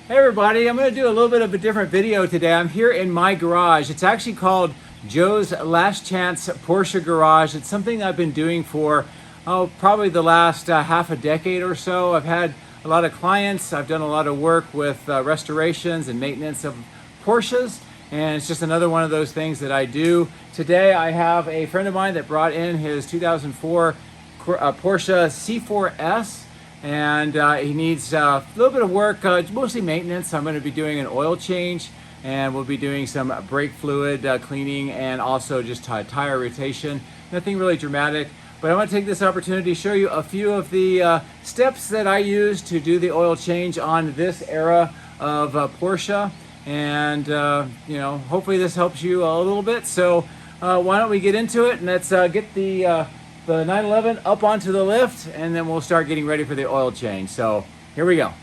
Hey everybody, I'm going to do a little bit of a different video today. I'm here in my garage. It's actually called Joe's Last Chance Porsche Garage. It's something I've been doing for probably the last half a decade or so. I've had a lot of clients. I've done a lot of work with restorations and maintenance of Porsches, and it's just another one of those things that I do. Today I have a friend of mine that brought in his 2004 Porsche C4S. And he needs a little bit of work, mostly maintenance. I'm going to be doing an oil change, and we'll be doing some brake fluid cleaning and also just tire rotation. Nothing really dramatic, but I want to take this opportunity to show you a few of the steps that I use to do the oil change on this era of Porsche. And hopefully this helps you a little bit. So why don't we get into it, and let's get the 911 up onto the lift, and then we'll start getting ready for the oil change. So here we go.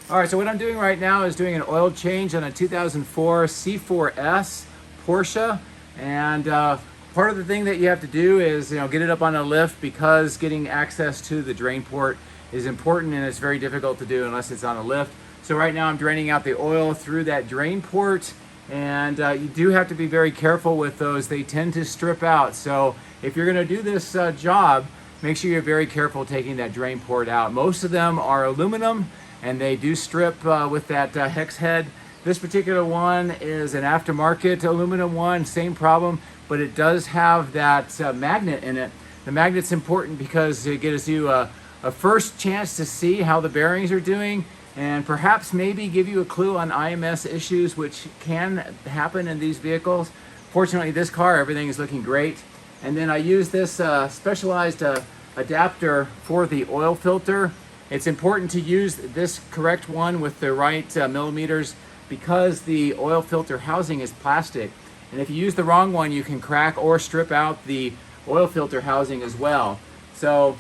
All right, so what I'm doing right now is doing an oil change on a 2004 C4S Porsche. And part of the thing that you have to do is get it up on a lift, because getting access to the drain port is important, and it's very difficult to do unless it's on a lift. So right now I'm draining out the oil through that drain port, and you do have to be very careful with those. They tend to strip out. So if you're going to do this job, make sure you're very careful taking that drain port out. Most of them are aluminum, and they do strip with that hex head. This particular one is an aftermarket aluminum one, same problem, but it does have that magnet in it. The magnet's important because it gives you a first chance to see how the bearings are doing, and perhaps maybe give you a clue on IMS issues, which can happen in these vehicles. Fortunately, this car, everything is looking great. And then I use this specialized adapter for the oil filter. It's important to use this correct one with the right millimeters, because the oil filter housing is plastic. And if you use the wrong one, you can crack or strip out the oil filter housing as well. So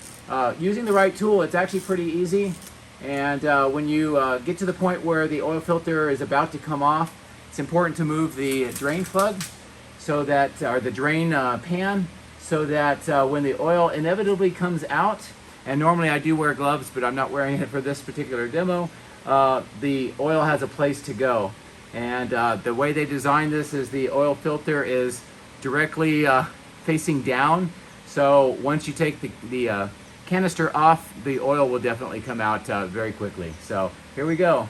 using the right tool, it's actually pretty easy. And when you get to the point where the oil filter is about to come off, it's important to move the drain plug, so that, or the drain pan, so that when the oil inevitably comes out, and normally I do wear gloves, but I'm not wearing it for this particular demo, the oil has a place to go. And the way they designed this is the oil filter is directly facing down. So once you take the canister off, the oil will definitely come out very quickly. So here we go.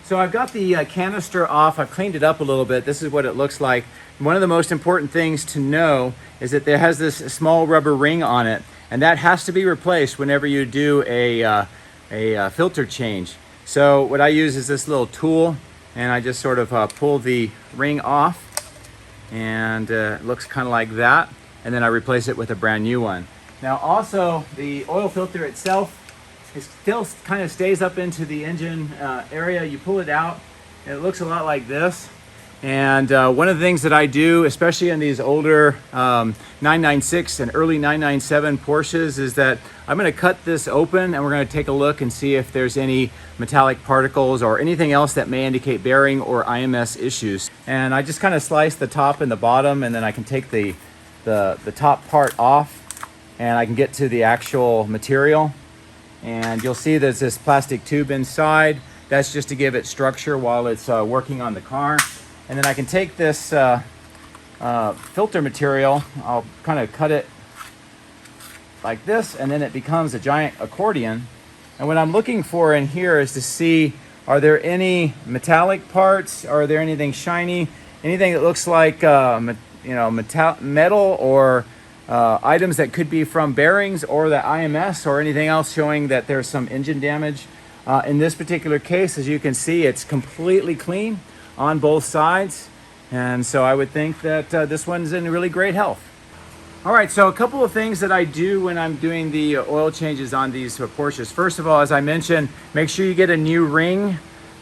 So I've got the canister off. I've cleaned it up a little bit. This is what it looks like. One of the most important things to know is that there has this small rubber ring on it, and that has to be replaced whenever you do a filter change. So what I use is this little tool, and I just sort of pull the ring off, and it looks kind of like that, and then I replace it with a brand new one. Now also, the oil filter itself, it still kind of stays up into the engine area. You pull it out, and it looks a lot like this. And one of the things that I do, especially in these older 996 and early 997 Porsches, is that I'm going to cut this open, and we're going to take a look and see if there's any metallic particles or anything else that may indicate bearing or IMS issues. And I just kind of slice the top and the bottom, and then I can take the top part off, and I can get to the actual material. And you'll see there's this plastic tube inside. That's just to give it structure while it's working on the car. And then I can take this filter material, I'll kind of cut it like this, and then it becomes a giant accordion. And what I'm looking for in here is to see, are there any metallic parts? Are there anything shiny? Anything that looks like metal, or items that could be from bearings or the IMS, or anything else showing that there's some engine damage. In this particular case, as you can see, it's completely clean on both sides, and so I would think that this one's in really great health. All right, so a couple of things that I do when I'm doing the oil changes on these Porsches. First of all, as I mentioned, make sure you get a new ring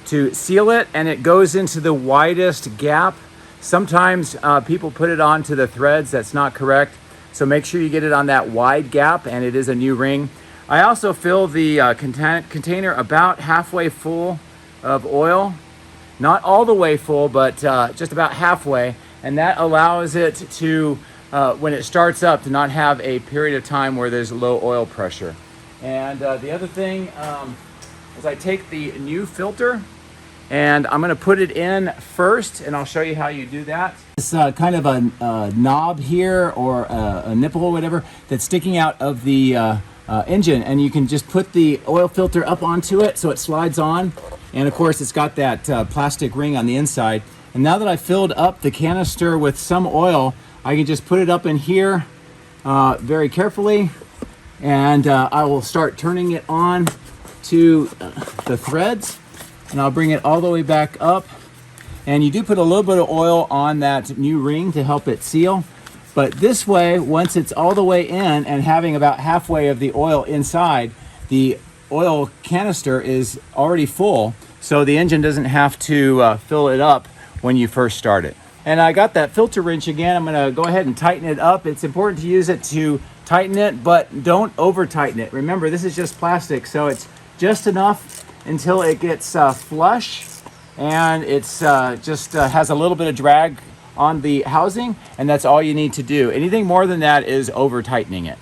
to seal it, and it goes into the widest gap. Sometimes people put it onto the threads. That's not correct. So make sure you get it on that wide gap, and it is a new ring. I also fill the container about halfway full of oil. Not all the way full, but just about halfway. And that allows it to, when it starts up, to not have a period of time where there's low oil pressure. And the other thing is I take the new filter and I'm going to put it in first, and I'll show you how you do that. It's kind of a knob here, or a nipple or whatever, that's sticking out of the engine, and you can just put the oil filter up onto it so it slides on. And of course it's got that plastic ring on the inside. And now that I filled up the canister with some oil, I can just put it up in here very carefully, and I will start turning it on to the threads, and I'll bring it all the way back up. And you do put a little bit of oil on that new ring to help it seal. But this way, once it's all the way in and having about halfway of the oil inside, the oil canister is already full, so the engine doesn't have to fill it up when you first start it. And I got that filter wrench again. I'm gonna go ahead and tighten it up. It's important to use it to tighten it, but don't over tighten it. Remember, this is just plastic, so it's just enough until it gets flush, and it's just has a little bit of drag on the housing, and that's all you need to do. Anything more than that is over tightening it.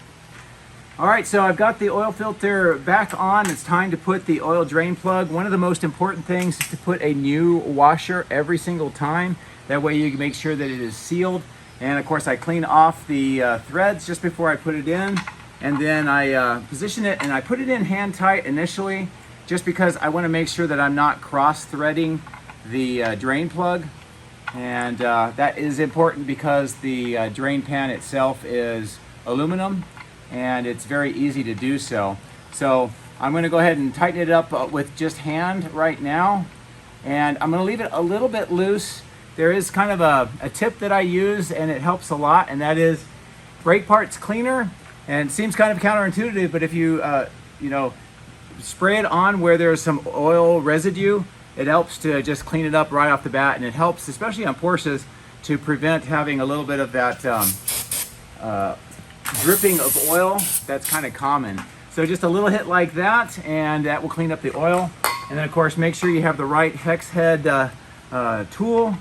All right, so I've got the oil filter back on. It's time to put the oil drain plug. One of the most important things is to put a new washer every single time. That way you can make sure that it is sealed. And of course I clean off the threads just before I put it in, and then I position it, and I put it in hand tight initially, just because I want to make sure that I'm not cross-threading the drain plug. And that is important because the drain pan itself is aluminum, and it's very easy to do so. So I'm going to go ahead and tighten it up with just hand right now, and I'm going to leave it a little bit loose. There is kind of a tip that I use, and it helps a lot, and that is brake parts cleaner. And it seems kind of counterintuitive, but if you spray it on where there's some oil residue, it helps to just clean it up right off the bat, and it helps, especially on Porsches, to prevent having a little bit of that dripping of oil that's kind of common. So just a little hit like that, and that will clean up the oil. And then of course make sure you have the right hex head tool,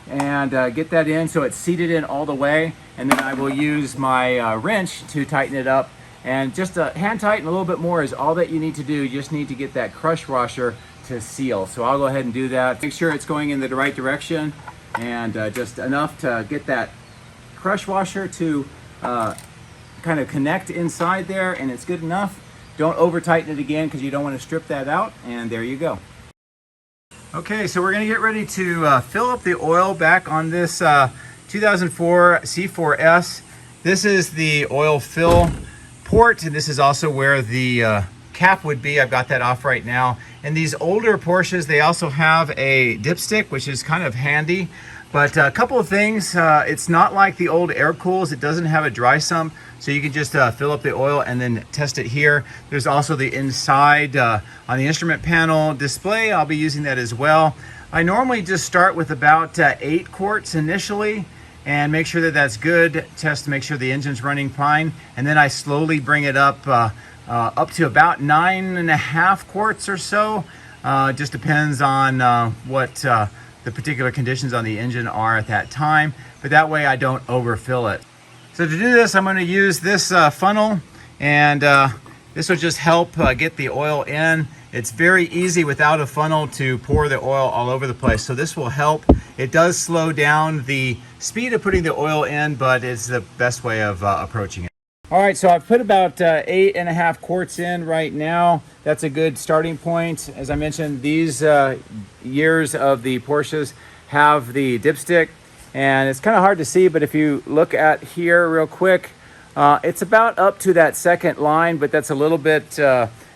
and get that in so it's seated in all the way. And then I will use my wrench to tighten it up. And just hand tighten a little bit more is all that you need to do. You just need to get that crush washer to seal. So I'll go ahead and do that. Make sure it's going in the right direction, and just enough to get that crush washer to kind of connect inside there, and it's good enough. Don't over tighten it again because you don't want to strip that out, and there you go. Okay, so we're going to get ready to fill up the oil back on this 2004 C4S. This is the oil fill port, and this is also where the cap would be. I've got that off right now. And these older Porsches, they also have a dipstick, which is kind of handy. But a couple of things, it's not like the old air cools. It doesn't have a dry sump, so you can just fill up the oil and then test it here. There's also the inside on the instrument panel display. I'll be using that as well. I normally just start with about 8 quarts initially, and make sure that that's good. Test to make sure the engine's running fine, and then I slowly bring it up to about 9.5 quarts or so. Just depends on what the particular conditions on the engine are at that time, but that way I don't overfill it. So to do this, I'm going to use this funnel, and this will just help get the oil in. It's very easy without a funnel to pour the oil all over the place, so this will help. It does slow down the speed of putting the oil in, but it's the best way of approaching it. All right, so I've put about 8.5 quarts in right now. That's a good starting point. As I mentioned, these years of the Porsches have the dipstick, and it's kind of hard to see, but if you look at here real quick, it's about up to that second line, but that's a little bit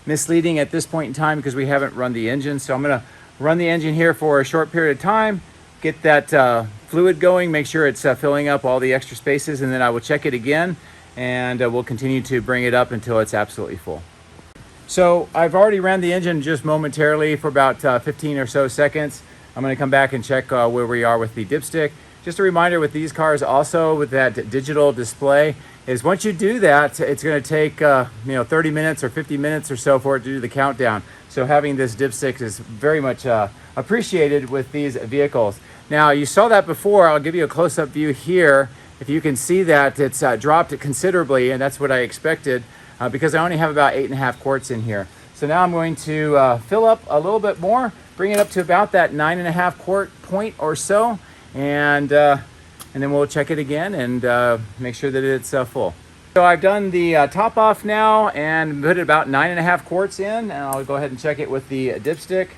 misleading at this point in time because we haven't run the engine. So I'm gonna run the engine here for a short period of time, get that fluid going, make sure it's filling up all the extra spaces, and then I will check it again, and we'll continue to bring it up until it's absolutely full. So I've already ran the engine just momentarily for about 15 or so seconds. I'm going to come back and check where we are with the dipstick. Just a reminder with these cars also with that digital display is once you do that, it's going to take 30 minutes or 50 minutes or so for it to do the countdown. So having this dipstick is very much appreciated with these vehicles. Now you saw that before. I'll give you a close-up view here. If you can see that it's dropped it considerably, and that's what I expected. because I only have about 8.5 quarts in here. So now I'm going to fill up a little bit more, bring it up to about that 9.5 quart point or so, and then we'll check it again and make sure that it's full. So I've done the top off now and put about 9.5 quarts in, and I'll go ahead and check it with the dipstick.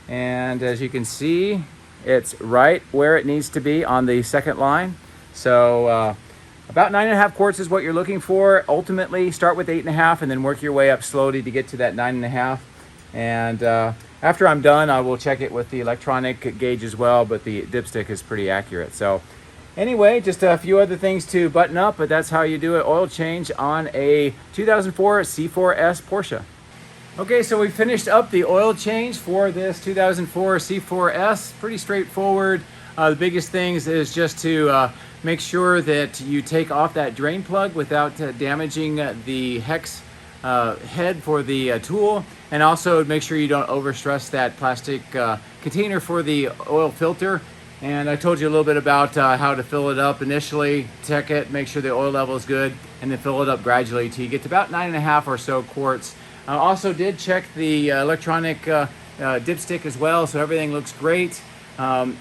And as you can see, it's right where it needs to be on the second line. So about 9.5 quarts is what you're looking for. Ultimately, start with 8.5 and then work your way up slowly to get to that 9.5. And after I'm done, I will check it with the electronic gauge as well, but the dipstick is pretty accurate. So anyway, just a few other things to button up, but that's how you do an oil change on a 2004 C4S Porsche. Okay, so we finished up the oil change for this 2004 C4S. Pretty straightforward. The biggest things is just to make sure that you take off that drain plug without damaging the hex head for the tool, and also make sure you don't overstress that plastic container for the oil filter. And I told you a little bit about how to fill it up initially, check it, make sure the oil level is good, and then fill it up gradually till you get to about 9.5 or so quarts. I also did check the electronic dipstick as well, so everything looks great.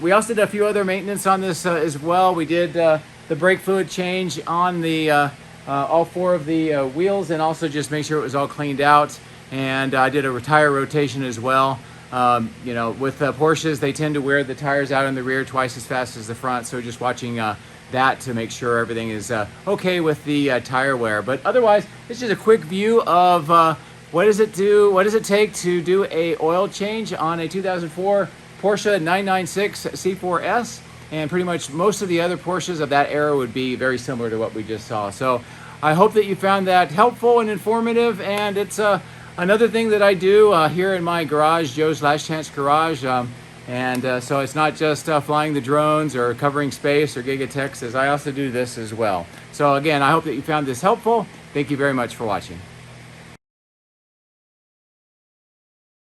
We also did a few other maintenance on this as well. We did the brake fluid change on the all 4 of the wheels, and also just make sure it was all cleaned out. And I did a tire rotation as well. You know, with Porsches, they tend to wear the tires out in the rear twice as fast as the front, so just watching that to make sure everything is okay with the tire wear. But otherwise, it's just a quick view of what does it take to do a oil change on a 2004 Porsche 996 C4S, and pretty much most of the other Porsches of that era would be very similar to what we just saw. So I hope that you found that helpful and informative, and it's another thing that I do here in my garage, Joe's Last Chance Garage. So it's not just flying the drones or covering space or Gigatexes. I also do this as well. So again, I hope that you found this helpful. Thank you very much for watching.